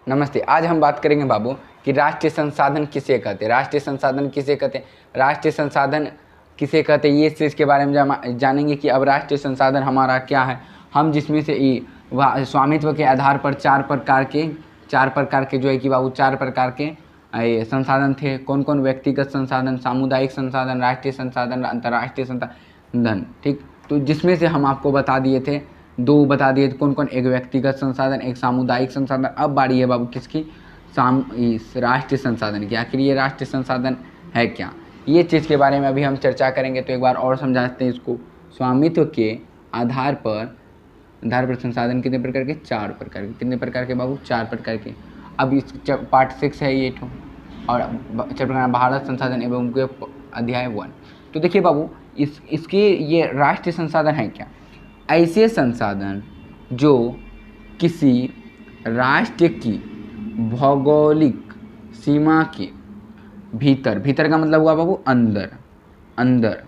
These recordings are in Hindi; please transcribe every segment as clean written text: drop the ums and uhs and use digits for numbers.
नमस्ते। आज हम बात करेंगे बाबू कि राष्ट्रीय संसाधन किसे कहते हैं। राष्ट्रीय संसाधन किसे कहते हैं, राष्ट्रीय संसाधन किसे कहते हैं, ये चीज़ के बारे में जानेंगे कि अब राष्ट्रीय संसाधन हमारा क्या है। हम जिसमें से स्वामित्व के आधार पर चार प्रकार के जो है कि बाबू चार प्रकार के संसाधन थे। कौन कौन? व्यक्तिगत संसाधन, सामुदायिक संसाधन, राष्ट्रीय संसाधन, अंतर्राष्ट्रीय संसाधन। ठीक, तो जिसमें से हम आपको बता दिए थे, दो बता दिए थे। कौन कौन? एक व्यक्तिगत संसाधन, एक सामुदायिक संसाधन। अब बारी है बाबू किसकी? इस राष्ट्रीय संसाधन की। आखिर ये राष्ट्रीय संसाधन है क्या, ये चीज़ के बारे में अभी हम चर्चा करेंगे। तो एक बार और समझाते हैं इसको। स्वामित्व के आधार पर संसाधन कितने प्रकार के? चार प्रकार के। कितने प्रकार के बाबू? चार प्रकार के। अब इस पार्ट 6 है ये तो, और चैप्टर भारत संसाधन एवं अध्याय 1। तो देखिए बाबू, इसके ये राष्ट्रीय संसाधन है क्या? ऐसे संसाधन जो किसी राष्ट्र की भौगोलिक सीमा के भीतर, भीतर का मतलब हुआ बाबू अंदर, अंदर।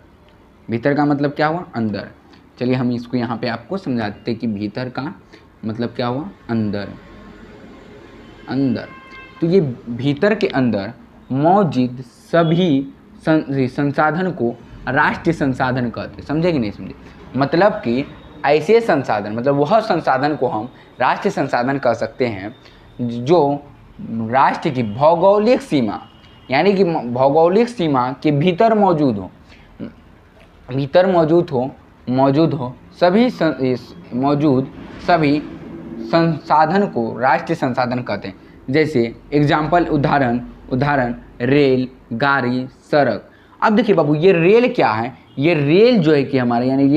भीतर का मतलब क्या हुआ? अंदर। चलिए हम इसको यहाँ पे आपको समझाते हैं कि भीतर का मतलब क्या हुआ? अंदर, अंदर। तो ये भीतर के अंदर मौजूद सभी संसाधन को राष्ट्रीय संसाधन कहते हैं। समझे कि नहीं समझे? मतलब कि ऐसे संसाधन, मतलब वह संसाधन को हम राष्ट्रीय संसाधन कह सकते हैं जो राष्ट्र की भौगोलिक सीमा, यानी कि भौगोलिक सीमा के भीतर मौजूद हो, भीतर मौजूद हो सभी संसाधन को राष्ट्रीय संसाधन कहते हैं। जैसे एग्जाम्पल, उदाहरण रेल, गाड़ी, सड़क। अब देखिए बाबू, ये रेल क्या है? ये रेल जो है कि हमारा, यानी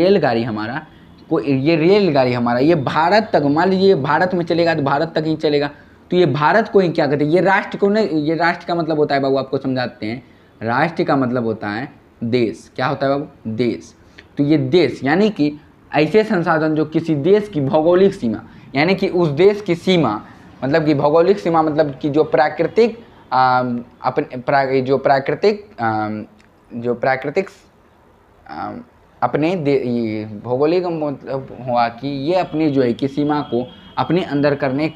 रेलगाड़ी हमारा ये भारत तक, मान लीजिए भारत में चलेगा तो भारत तक ही चलेगा। तो ये भारत को ही क्या कहते हैं? ये राष्ट्र को नहीं, ये राष्ट्र का मतलब होता है बाबू, आपको समझाते हैं। राष्ट्र का मतलब होता है देश। क्या होता है बाबू? देश। तो ये देश, यानी कि ऐसे संसाधन जो किसी देश की भौगोलिक सीमा, यानी कि उस देश की सीमा, मतलब कि भौगोलिक सीमा मतलब कि जो प्राकृतिक अपने भौगोलिक मतलब हुआ कि ये अपनी जो है कि सीमा को अपने अंदर करने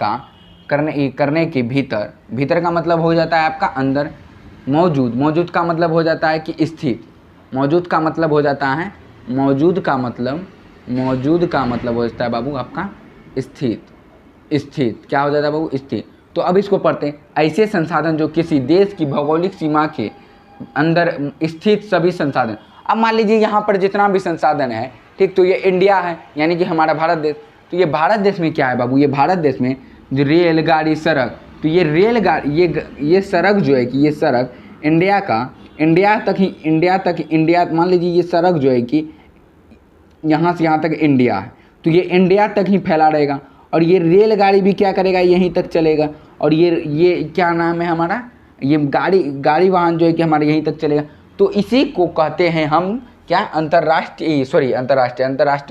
के भीतर का मतलब हो जाता है आपका अंदर। मौजूद का मतलब हो जाता है कि स्थित। मौजूद का मतलब हो जाता है बाबू आपका स्थित। क्या हो जाता है बाबू? स्थित। तो अब इसको पढ़ते हैं। ऐसे संसाधन जो किसी देश की भौगोलिक सीमा के अंदर स्थित सभी संसाधन। अब मान लीजिए यहाँ पर जितना भी संसाधन है, ठीक, तो ये इंडिया है, यानी कि हमारा भारत देश। तो ये भारत देश में क्या है बाबू? ये भारत देश में जो रेलगाड़ी, सड़क, तो ये रेलगाड़ी, ये सड़क जो है कि ये सड़क इंडिया मान लीजिए ये सड़क जो है कि यहाँ से यहाँ तक इंडिया है, तो ये इंडिया तक ही फैला रहेगा। और ये रेलगाड़ी भी क्या करेगा? यहीं तक चलेगा। और ये क्या नाम है हमारा? ये गाड़ी वाहन जो है कि हमारे यहीं तक चलेगा। तो इसी को कहते हैं हम क्या? अंतर्राष्ट्रीय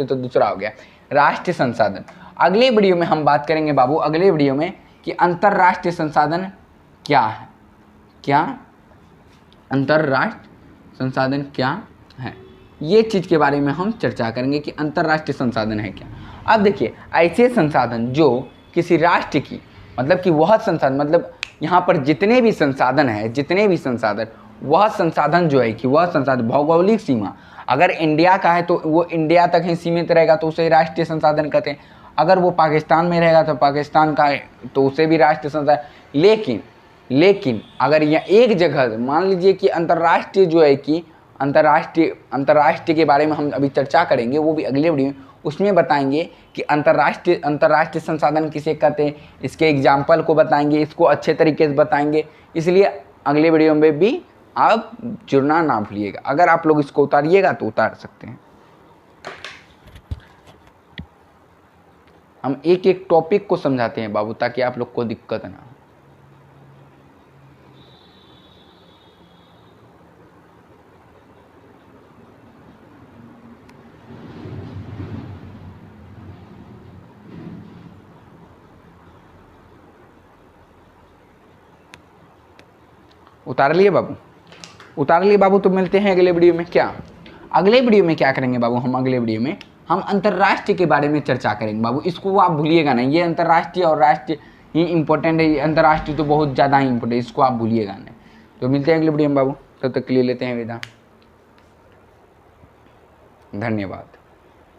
तो दूसरा हो गया, राष्ट्रीय संसाधन। अगले वीडियो में हम बात करेंगे बाबू, अगले वीडियो में, कि अंतर्राष्ट्रीय संसाधन क्या है। क्या अंतर्राष्ट्रीय संसाधन क्या है, ये चीज़ के बारे में हम चर्चा करेंगे कि अंतर्राष्ट्रीय संसाधन है क्या। अब देखिए, ऐसे संसाधन जो किसी राष्ट्र की, मतलब कि वह संसाधन, मतलब यहाँ पर जितने भी संसाधन वह संसाधन जो है कि वह संसाधन भौगोलिक सीमा अगर इंडिया का है तो वो इंडिया तक ही सीमित रहेगा, तो उसे राष्ट्रीय संसाधन कहते हैं। अगर वो पाकिस्तान में रहेगा तो पाकिस्तान का है तो उसे भी राष्ट्रीय संसाधन। लेकिन अगर यह एक जगह, मान लीजिए कि अंतर्राष्ट्रीय जो है कि अंतर्राष्ट्रीय के बारे में हम अभी चर्चा करेंगे, वो भी अगले वीडियो में, उसमें बताएंगे कि अंतर्राष्ट्रीय संसाधन किसे कहते हैं, इसके एग्जाम्पल को बताएंगे, इसको अच्छे तरीके से बताएंगे। इसलिए अगले वीडियो में भी आप जुड़ना ना भूलिएगा। अगर आप लोग इसको उतारिएगा तो उतार सकते हैं। हम एक एक टॉपिक को समझाते हैं बाबू, ताकि आप लोग को दिक्कत ना हो। उतार लिए बाबू? तो मिलते हैं अगले वीडियो में। क्या अगले वीडियो में क्या करेंगे बाबू? हम अगले वीडियो में हम अंतर्राष्ट्रीय के बारे में चर्चा करेंगे बाबू। इसको आप भूलिएगा नहीं, ये अंतर्राष्ट्रीय और राष्ट्रीय ही इम्पोर्टेंट है, अंतर्राष्ट्रीय तो बहुत ज़्यादा ही इम्पोर्टेंट है, इसको आप भूलिएगा नहीं। तो मिलते हैं अगले वीडियो में बाबू, तब तक के लिए लेते हैं विदा, धन्यवाद।